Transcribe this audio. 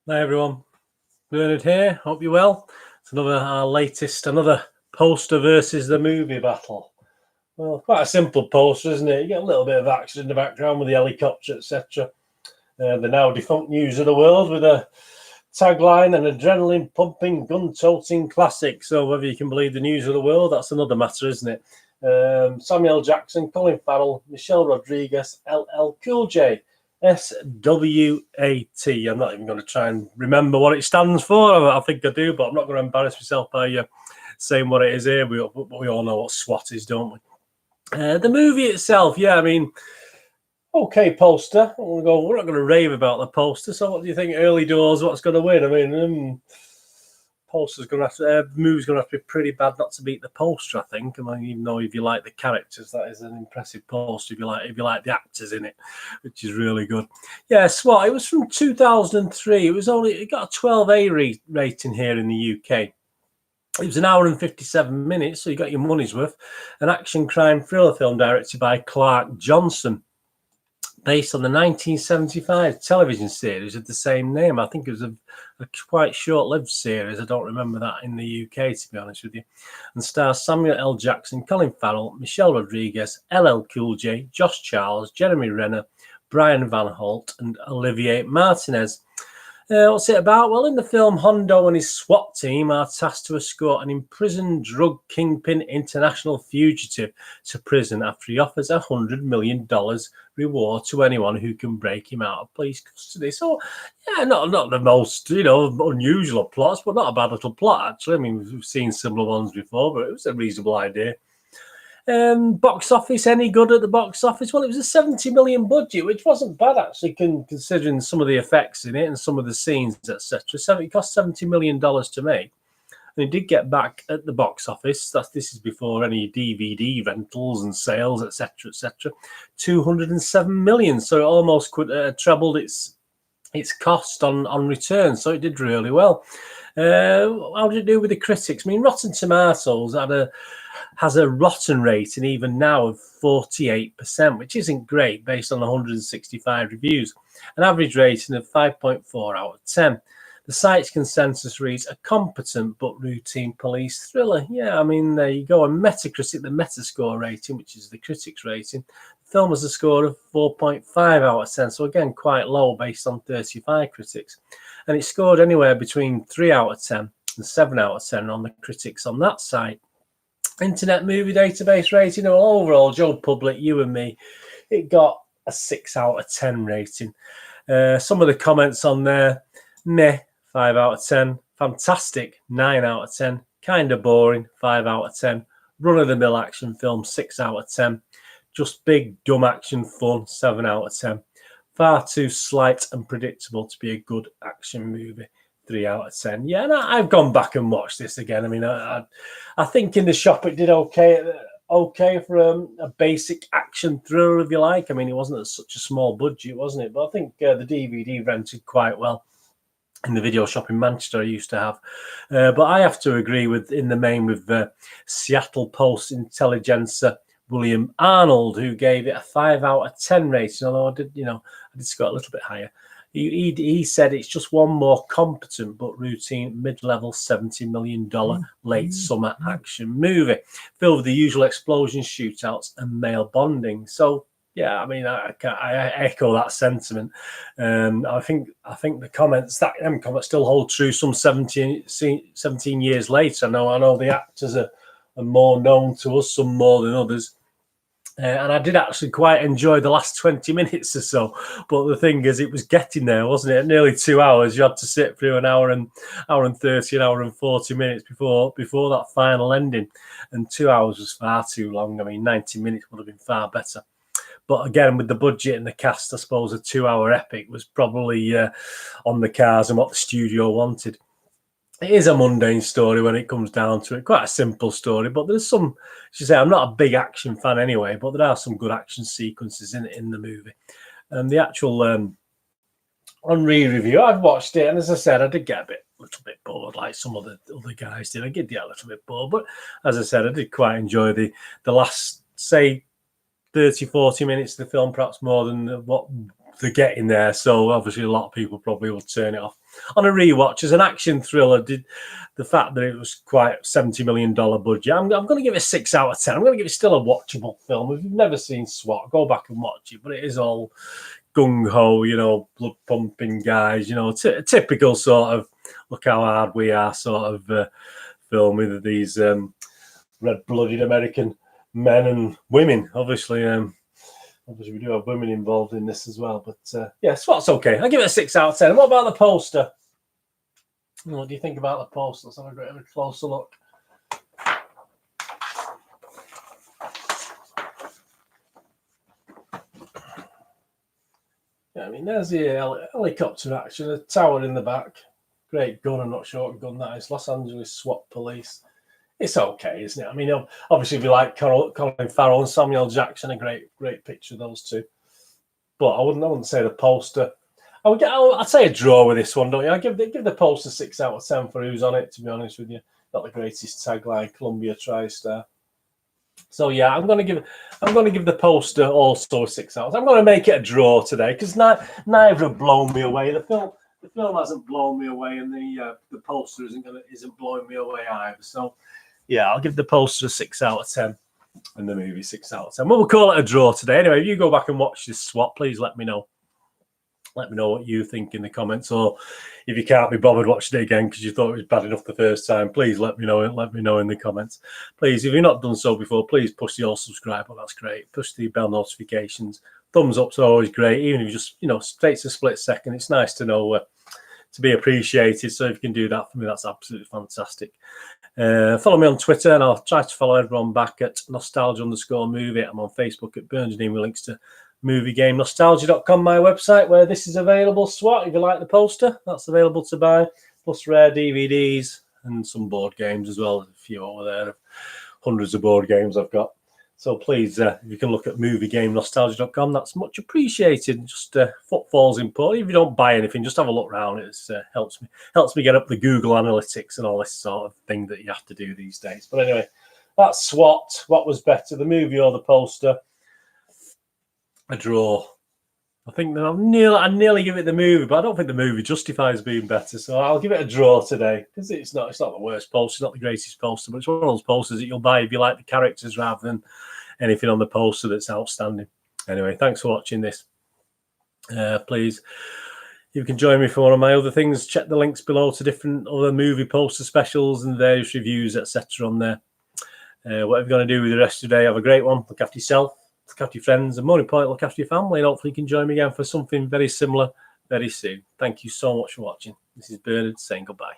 Hi everyone, Bernard here. Hope you're well. It's another poster versus the movie battle. Well, quite a simple poster, isn't it? You get a little bit of action in the background with the helicopter, etc. The now defunct news of the world with a tagline: an adrenaline-pumping, gun-toting classic. So whether you can believe the news of the world, that's another matter, isn't it? Samuel Jackson, Colin Farrell, Michelle Rodriguez, LL Cool J. S.W.A.T. I'm not even going to try and remember what it stands for. I think I do, but I'm not going to embarrass myself by saying what it is here. We all know what SWAT is, don't we? The movie itself, yeah, I mean, okay, poster. We're not going to rave about the poster. So what do you think early doors, what's going to win? I mean, poster's going to have to, the movie's going to have to be pretty bad not to beat the poster, I think. I mean, even though if you like the characters, that is an impressive poster. If you like the actors in it, which is really good. Yeah, SWAT. It was from 2003. It got a 12A rating here in the UK. It was an hour and 57 minutes, so you got your money's worth. An action crime thriller film directed by Clark Johnson, based on the 1975 television series of the same name. I think it was a quite short-lived series. I don't remember that in the UK, to be honest with you. And stars Samuel L. Jackson, Colin Farrell, Michelle Rodriguez, LL Cool J, Josh Charles, Jeremy Renner, Brian Van Holt, and Olivier Martinez. What's it about? Well, in the film, Hondo and his SWAT team are tasked to escort an imprisoned drug kingpin international fugitive to prison after he offers $100 million reward to anyone who can break him out of police custody. So, yeah, not the most, unusual plots, but not a bad little plot, actually. I mean, we've seen similar ones before, but it was a reasonable idea. Box office, any good at the box office? Well, it was a 70 million budget, which wasn't bad actually, considering some of the effects in it and some of the scenes, etc. It cost $70 million to make, and it did get back at the box office. This is before any DVD rentals and sales, etc., etc. 207 million, so it almost trebled its cost on return. So it did really well. How did it do with the critics? I mean, Rotten Tomatoes has a rotten rating even now of 48%, which isn't great based on 165 reviews. An average rating of 5.4 out of 10. The site's consensus reads a competent but routine police thriller. Yeah, I mean, there you go. On Metacritic, the Metascore rating, which is the critics' rating, the film has a score of 4.5 out of 10. So again, quite low based on 35 critics. And it scored anywhere between 3 out of 10 and 7 out of 10 on the critics on that site. Internet Movie Database rating, well, overall, Joe Public, you and me, it got a 6 out of 10 rating. Some of the comments on there: meh, 5 out of 10, fantastic, 9 out of 10, kind of boring, 5 out of 10, run-of-the-mill action film, 6 out of 10, just big, dumb action fun, 7 out of 10, far too slight and predictable to be a good action movie, 3 out of 10. Yeah, and I've gone back and watched this again. I mean, I think in the shop it did okay for a basic action thriller, if you like. I mean, it wasn't such a small budget, wasn't it? But I think the DVD rented quite well in the video shop in Manchester I used to have. But I have to agree in the main with Seattle Post Intelligencer William Arnold, who gave it a 5 out of 10 rating, although I did score a little bit higher. He said it's just one more competent but routine mid-level $70 million late summer action movie filled with the usual explosions, shootouts, and male bonding. So yeah, I mean, I echo that sentiment. I think the comments still hold true some 17 years later. I know the actors are more known to us, some more than others. And I did actually quite enjoy the last 20 minutes or so. But the thing is, it was getting there, wasn't it? Nearly 2 hours. You had to sit through an hour and 30, an hour and 40 minutes before that final ending. And 2 hours was far too long. I mean, 90 minutes would have been far better. But again, with the budget and the cast, I suppose a 2-hour epic was probably on the cards and what the studio wanted. It is a mundane story when it comes down to it. Quite a simple story, but there's some, as you say, I'm not a big action fan anyway, but there are some good action sequences in the movie. And the actual on re-review, I've watched it, and as I said, I did get a little bit bored, like some of the other guys did. I did get a little bit bored, but as I said, I did quite enjoy the last, say, 30, 40 minutes of the film, perhaps more than what they're getting there. So obviously a lot of people probably will turn it off on a rewatch, as an action thriller, did the fact that it was quite $70 million budget, I'm going to give it a 6 out of 10. I'm going to give it still a watchable film. If you've never seen SWAT, go back and watch it. But it is all gung-ho, you know, blood-pumping guys, you know, typical sort of look how hard we are sort of film with these red-blooded American men and women. Obviously, we do have women involved in this as well. But yeah, SWAT's okay. I'll give it a 6 out of 10. What about the poster? What do you think about the poster? Let's have a bit of a closer look. Yeah, I mean, there's the helicopter action, a tower in the back. Great gun. I'm not sure what gun that is. Los Angeles SWAT Police. It's okay, isn't it? I mean, obviously, if you like Colin Farrell and Samuel Jackson, a great picture of those two. But I wouldn't say the poster. I'd say a draw with this one, don't you? I give the poster 6 out of 10 for who's on it. To be honest with you, not the greatest tagline, Columbia TriStar. So yeah, I'm going to give the poster also a 6 out. I'm going to make it a draw today because neither have blown me away. The film hasn't blown me away, and the poster isn't blowing me away either. So yeah, I'll give the poster a 6 out of 10, and the movie 6 out of 10. Well, we'll call it a draw today. Anyway, if you go back and watch this SWAT, please let me know. Let me know what you think in the comments, or if you can't be bothered watching it again because you thought it was bad enough the first time, please let me know. Let me know in the comments. Please, if you've not done so before, please push the all subscribe button. That's great. Push the bell notifications. Thumbs up's always great, even if you just takes a split second. It's nice to know to be appreciated. So if you can do that for me, that's absolutely fantastic. Follow me on Twitter, and I'll try to follow everyone back at nostalgia_movie. I'm on Facebook at Burns with links to MovieGameNostalgia.com, my website, where this is available. SWAT, if you like the poster, that's available to buy, plus rare DVDs and some board games as well. There's a few over there, hundreds of board games I've got. So please, if you can look at MovieGameNostalgia.com, that's much appreciated. Just footfall's important. If you don't buy anything, just have a look around. It helps me get up the Google Analytics and all this sort of thing that you have to do these days. But anyway, that's SWAT. What was better, the movie or the poster? A draw. I think that I nearly give it the movie, but I don't think the movie justifies being better. So I'll give it a draw today because it's not the worst poster, it's not the greatest poster, but it's one of those posters that you'll buy if you like the characters rather than anything on the poster that's outstanding. Anyway, thanks for watching this. Please, you can join me for one of my other things. Check the links below to different other movie poster specials and various reviews, etc. on there. Whatever you're going to do with the rest of the day, have a great one. Look after yourself. Look after your friends, and more importantly, look after your family, and hopefully you can join me again for something very similar very soon. Thank you so much for watching. This is Bernard saying goodbye.